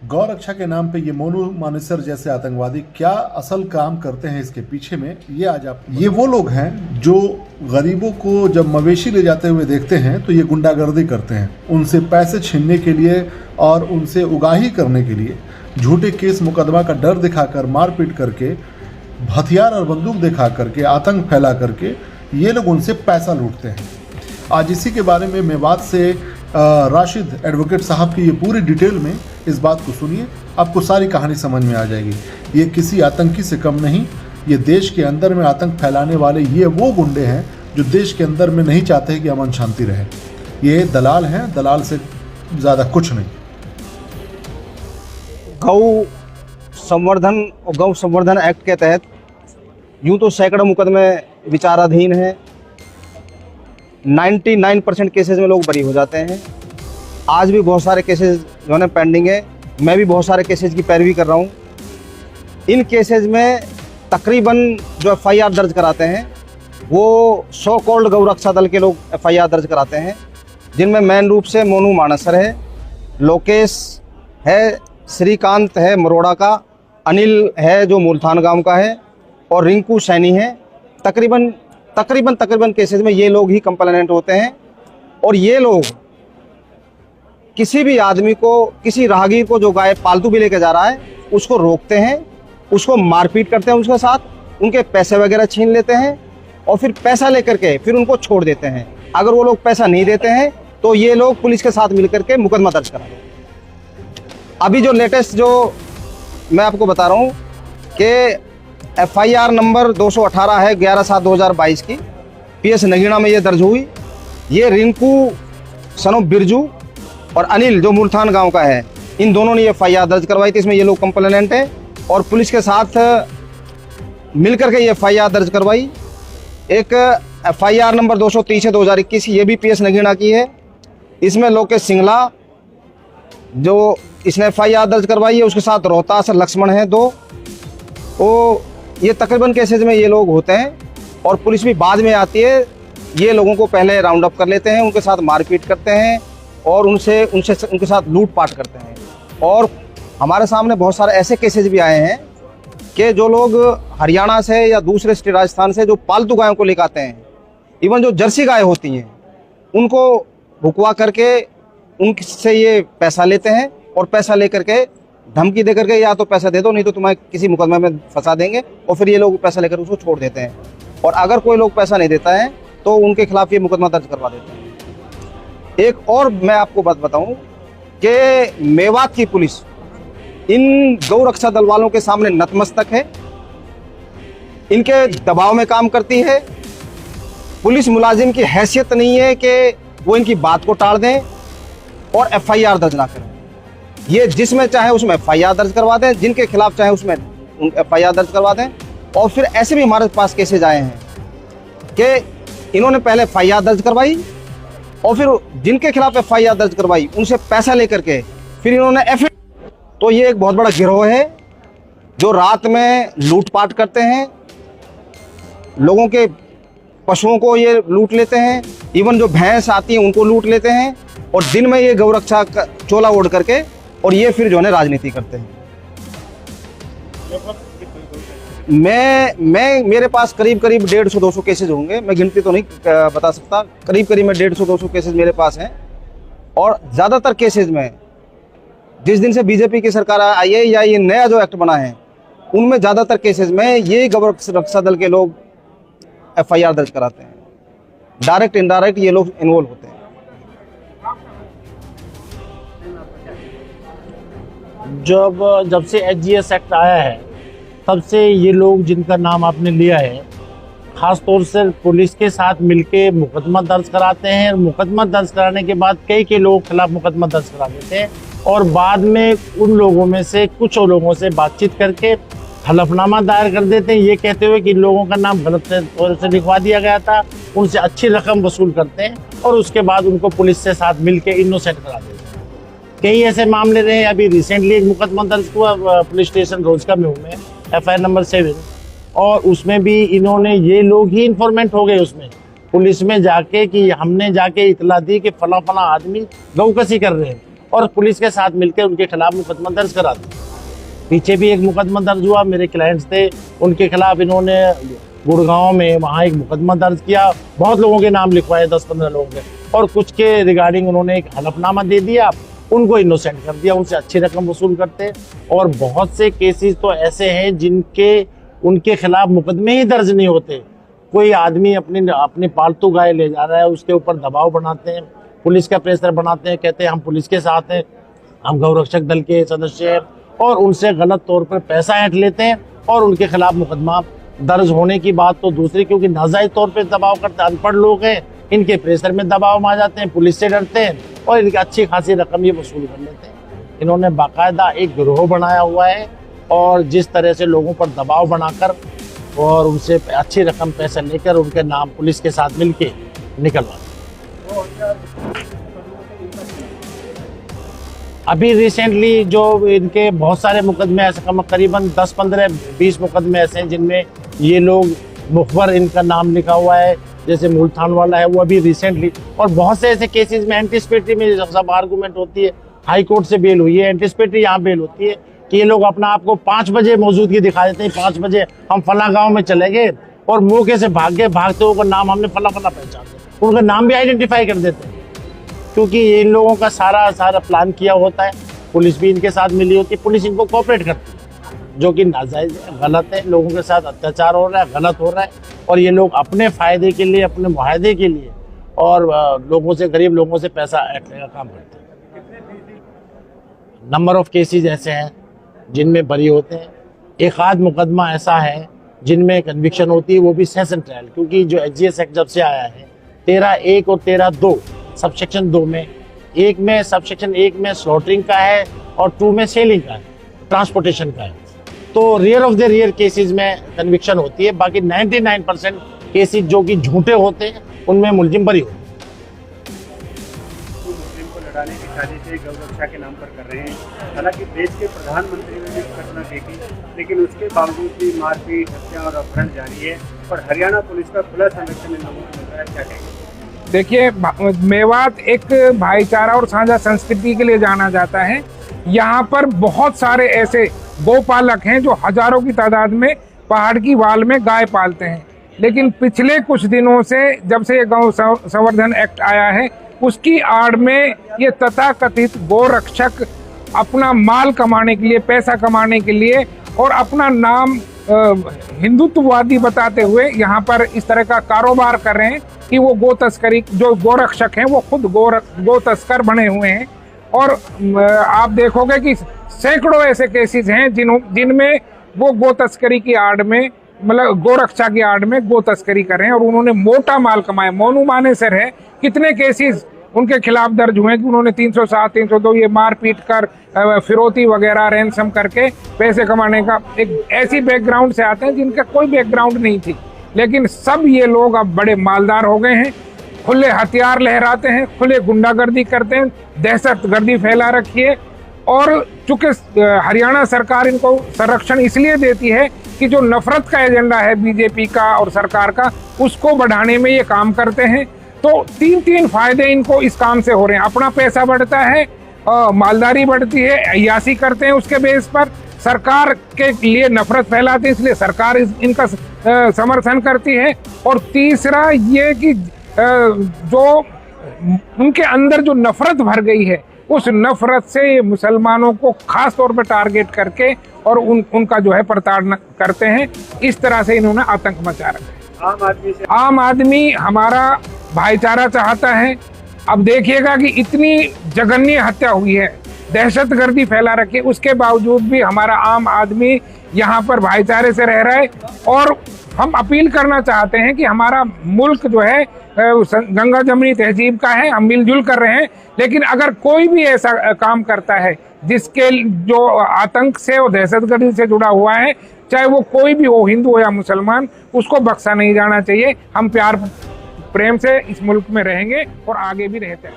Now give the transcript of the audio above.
गौ रक्षा के नाम पे ये मोनू मानेसर जैसे आतंकवादी क्या असल काम करते हैं इसके पीछे में, ये आज आप, ये वो लोग हैं जो गरीबों को जब मवेशी ले जाते हुए देखते हैं तो ये गुंडागर्दी करते हैं, उनसे पैसे छीनने के लिए और उनसे उगाही करने के लिए झूठे केस मुकदमा का डर दिखाकर, मारपीट करके, हथियार और बंदूक दिखा करके, आतंक फैला करके ये लोग उनसे पैसा लूटते हैं। आज इसी के बारे में मेवात से राशिद एडवोकेट साहब की ये पूरी डिटेल में इस बात को सुनिए, आपको सारी कहानी समझ में आ जाएगी। ये किसी आतंकी से कम नहीं, ये देश के अंदर में आतंक फैलाने वाले ये वो गुंडे हैं जो देश के अंदर में नहीं चाहते कि अमन शांति रहे। ये दलाल हैं, दलाल से ज़्यादा कुछ नहीं। गौ संवर्धन एक्ट के तहत यूँ तो सैकड़ों मुकदमे विचाराधीन हैं, 99% केसेस में लोग बरी हो जाते हैं। आज भी बहुत सारे केसेस जो है पेंडिंग है, मैं भी बहुत सारे केसेस की पैरवी कर रहा हूँ। इन केसेस में तकरीबन जो FIR दर्ज कराते हैं वो सो कॉल्ड गौ रक्षा दल के लोग FIR दर्ज कराते हैं, जिनमें मेन रूप से मोनू मानेसर है, लोकेश है, श्रीकांत है मरोड़ा का, अनिल है जो मूलथान गांव का है, और रिंकू सैनी है। तकरीबन केसेस में ये लोग ही कंप्लेनेंट होते हैं। और ये लोग किसी भी आदमी को, किसी राहगीर को जो गाय पालतू भी लेके जा रहा है उसको रोकते हैं, उसको मारपीट करते हैं, उसके साथ उनके पैसे वगैरह छीन लेते हैं और फिर पैसा लेकर के फिर उनको छोड़ देते हैं। अगर वो लोग पैसा नहीं देते हैं तो ये लोग पुलिस के साथ मिलकर के मुकदमा दर्ज कराते हैं। अभी जो लेटेस्ट जो मैं आपको बता रहा हूँ कि FIR नंबर 218 है 11/7/2022 की, PS नगीना में ये दर्ज हुई। ये रिंकू सनो बिरजू और अनिल जो मूलथान गांव का है, इन दोनों ने ये FIR दर्ज करवाई थी। इसमें ये लोग कंप्लेनेंट हैं और पुलिस के साथ मिलकर के ये FIR दर्ज करवाई। एक FIR नंबर 230 है 2021, ये भी PS नगीना की है। इसमें लोकेश सिंगला जो इसने FIR दर्ज करवाई है, उसके साथ रोहतास लक्ष्मण है 2। तो ये तकरीबन केसेस में ये लोग होते हैं और पुलिस भी बाद में आती है। ये लोगों को पहले राउंड अप कर लेते हैं, उनके साथ मारपीट करते हैं और उनके साथ लूटपाट करते हैं। और हमारे सामने बहुत सारे ऐसे केसेस भी आए हैं कि जो लोग हरियाणा से या दूसरे स्टेट राजस्थान से जो पालतू गायों को लेकर आते हैं, इवन जो जर्सी गाय होती हैं, उनको रुकवा करके उनसे ये पैसा लेते हैं और पैसा लेकर के धमकी दे करके या तो पैसा दे दो नहीं तो तुम्हें किसी मुकदमे में फंसा देंगे, और फिर ये लोग पैसा लेकर उसको छोड़ देते हैं। और अगर कोई लोग पैसा नहीं देता है तो उनके खिलाफ ये मुकदमा दर्ज करवा देते हैं। एक और मैं आपको बात बताऊं कि मेवात की पुलिस इन गौ रक्षा दल वालों के सामने नतमस्तक है, इनके दबाव में काम करती है। पुलिस मुलाजिम की हैसियत नहीं है कि वो इनकी बात को टाल दें और FIR दर्ज ना करें। ये जिसमें चाहे उसमें FIR दर्ज करवा दें, जिनके खिलाफ चाहे उसमें FIR दर्ज करवा दें। और फिर ऐसे भी हमारे पास केसेज आए हैं कि इन्होंने पहले FIR दर्ज करवाई और फिर जिनके खिलाफ FIR दर्ज करवाई उनसे पैसा लेकर के फिर इन्होंने तो ये एक बहुत बड़ा गिरोह है जो रात में लूटपाट करते हैं, लोगों के पशुओं को ये लूट लेते हैं, इवन जो भैंस आती है उनको लूट लेते हैं, और दिन में ये गौ रक्षा का चोला ओढ़ करके और ये फिर जो है राजनीति करते हैं। मेरे पास करीब 150-200 केसेज होंगे, मैं गिनती तो नहीं बता सकता, करीब में 150-200 केसेज मेरे पास हैं। और ज़्यादातर केसेज में जिस दिन से बीजेपी की सरकार आई है या ये नया जो एक्ट बना है, उनमें ज़्यादातर केसेज में ये गौ रक्षा दल के लोग FIR दर्ज कराते हैं। डायरेक्ट इनडायरेक्ट ये लोग इन्वॉल्व होते हैं। जब से SGS एक्ट आया है तब से ये लोग जिनका नाम आपने लिया है, ख़ास तौर से पुलिस के साथ मिलके मुकदमा दर्ज कराते हैं। मुकदमा दर्ज कराने के बाद कई लोगों के खिलाफ मुकदमा दर्ज करा देते हैं और बाद में उन लोगों में से कुछ लोगों से बातचीत करके हलफनामा दायर कर देते हैं, ये कहते हुए कि इन लोगों का नाम गलत तौर से लिखवा दिया गया था। उनसे अच्छी रकम वसूल करते हैं और उसके बाद उनको पुलिस से साथ मिलके इनोसेंट करा देते हैं। कई ऐसे मामले रहे। अभी रिसेंटली एक मुकदमा दर्ज हुआ पुलिस स्टेशन रोजका में में FIR नंबर 7, और उसमें भी इन्होंने, ये लोग ही इन्फॉर्मेंट हो गए उसमें पुलिस में जाके कि हमने जाके इतला दी कि फला आदमी गौकसी कर रहे हैं, और पुलिस के साथ मिलकर उनके खिलाफ मुकदमा दर्ज कराते हैं। पीछे भी एक मुकदमा दर्ज हुआ, मेरे क्लाइंट्स थे, उनके खिलाफ इन्होंने गुड़गांव में वहाँ एक मुकदमा दर्ज किया, बहुत लोगों के नाम लिखवाए, 10-15 लोगों के, और कुछ के रिगार्डिंग उन्होंने एक हलफनामा दे दिया, उनको इनोसेंट कर दिया, उनसे अच्छी रकम वसूल करते हैं। और बहुत से केसेस तो ऐसे हैं जिनके उनके खिलाफ मुकदमे ही दर्ज नहीं होते। कोई आदमी अपनी पालतू गाय ले जा रहा है, उसके ऊपर दबाव बनाते हैं, पुलिस का प्रेशर बनाते हैं, कहते हैं हम पुलिस के साथ हैं, हम गौरक्षक दल के सदस्य हैं, और उनसे गलत तौर पर पैसा ऐंठ लेते हैं और उनके खिलाफ मुकदमा दर्ज होने की बात तो दूसरी, क्योंकि नाजायज तौर पर दबाव करते, अनपढ़ लोग हैं, इनके प्रेशर में दबाव में आ जाते हैं, पुलिस से डरते हैं और इनकी अच्छी खासी रकम ये वसूल कर लेते हैं। इन्होंने बाकायदा एक गिरोह बनाया हुआ है और जिस तरह से लोगों पर दबाव बनाकर और उनसे अच्छी रकम पैसा लेकर उनके नाम पुलिस के साथ मिलके निकलवाते। अभी रिसेंटली जो इनके बहुत सारे मुकदमे ऐसे करीबन 10, 15, 20 मुकदमे ऐसे हैं जिनमें ये लोग मुखबर इनका नाम लिखा हुआ है, जैसे मुल्तान वाला है वो अभी रिसेंटली, और बहुत से ऐसे केसेस में एंटिसिपेटरी में सब आर्गूमेंट होती है, हाई कोर्ट से बेल हुई है, एंटिसिपेटरी यहाँ बेल होती है कि ये लोग अपना आपको 5 बजे मौजूदगी दिखा देते हैं, 5 बजे हम फला गांव में चले गए और मौके से भागते हुए नाम हमने फला पहचानते, उनका नाम भी आइडेंटिफाई कर देते हैं, क्योंकि इन लोगों का सारा प्लान किया होता है, पुलिस भी इनके साथ मिली होती है, पुलिस इनको कोऑपरेट करती है, जो कि नाजायज है, गलत है, लोगों के साथ अत्याचार हो रहा है, गलत हो रहा है, और ये लोग अपने फ़ायदे के लिए, अपने मुआहदे के लिए और लोगों से, गरीब लोगों से पैसा ऐंठने का काम करते हैं। नंबर ऑफ केसेस ऐसे हैं जिनमें बरी होते हैं, एक आध मुकदमा ऐसा है जिनमें कन्विक्शन होती है, वो भी सेशन ट्रायल, क्योंकि जो एचजीएस एक्ट जब से आया है 13(1) और 13(2) सबसेक्शन 2 में, एक में सबसेक्शन 1 में स्लॉटरिंग का है और 2 में सेलिंग का है, ट्रांसपोर्टेशन का है, तो rare of the rare cases में कन्विक्शन होती है, बाकी 99% केसेस जो कि झूठे होते हैं उनमें मुलजिम बरी होते हैं। मुस्लिम को लड़ाने की साजिश गौरक्षा के नाम पर कर रहे हैं, हालांकि देश के प्रधानमंत्री ने भी घटना देखी, लेकिन उसके बावजूद भी मारपीट, हत्या और अपहरण जारी है और हरियाणा पुलिस का खुला संरक्षण इन लोगों को मिल रहा है, क्या कहेंगे? देखिए, मेवात एक भाईचारा और साझा संस्कृति के लिए जाना जाता है। यहाँ पर बहुत सारे ऐसे गौपालक हैं जो हजारों की तादाद में पहाड़ की वाल में गाय पालते हैं, लेकिन पिछले कुछ दिनों से जब से ये गौ संवर्धन एक्ट आया है उसकी आड़ में ये तथाकथित गौरक्षक अपना माल कमाने के लिए, पैसा कमाने के लिए और अपना नाम हिंदुत्ववादी बताते हुए यहाँ पर इस तरह का कारोबार कर रहे हैं कि वो गो तस्करी, जो गोरक्षक हैं वो खुद गो तस्कर बने हुए हैं। और आप देखोगे कि सैकड़ों ऐसे केसेस हैं जिनमें वो गो तस्करी की आड़ में, मतलब गोरक्षा की आड़ में गो तस्करी कर रहे हैं और उन्होंने मोटा माल कमाया। मोनू मानेसर है, कितने केसेस उनके खिलाफ दर्ज हुए हैं कि उन्होंने 307, 302 ये मारपीट कर, फिरौती वगैरह रैंसम करके पैसे कमाने का, एक ऐसी बैकग्राउंड से आते हैं जिनका कोई बैकग्राउंड नहीं थी, लेकिन सब ये लोग अब बड़े मालदार हो गए हैं, खुले हथियार लहराते हैं, खुले गुंडागर्दी करते हैं, दहशतगर्दी फैला रखी है। और चूंकि हरियाणा सरकार इनको संरक्षण इसलिए देती है कि जो नफरत का एजेंडा है बीजेपी का और सरकार का, उसको बढ़ाने में ये काम करते हैं। तो 3 फायदे इनको इस काम से हो रहे हैं, अपना पैसा बढ़ता है, मालदारी बढ़ती है, अय्यासी करते हैं उसके बेस पर, सरकार के लिए नफरत फैलाते हैं इसलिए सरकार इनका समर्थन करती है, और तीसरा ये कि जो उनके अंदर जो नफरत भर गई है उस नफरत से मुसलमानों को खास तौर पर टारगेट करके और उनका जो है प्रताड़ना करते हैं। इस तरह से इन्होंने आतंक मचा रखा है। आम आदमी हमारा भाईचारा चाहता है। अब देखिएगा कि इतनी जघन्य हत्या हुई है, दहशतगर्दी फैला रखी है, उसके बावजूद भी हमारा आम आदमी यहाँ पर भाईचारे से रह रहा है। और हम अपील करना चाहते हैं कि हमारा मुल्क जो है गंगा जमनी तहजीब का है, हम मिलजुल कर रहे हैं, लेकिन अगर कोई भी ऐसा काम करता है जिसके जो आतंक से और दहशतगर्दी से जुड़ा हुआ है, चाहे वो कोई भी हो, हिंदू हो या मुसलमान, उसको बख्शा नहीं जाना चाहिए। हम प्यार प्रेम से इस मुल्क में रहेंगे और आगे भी रहते हैं।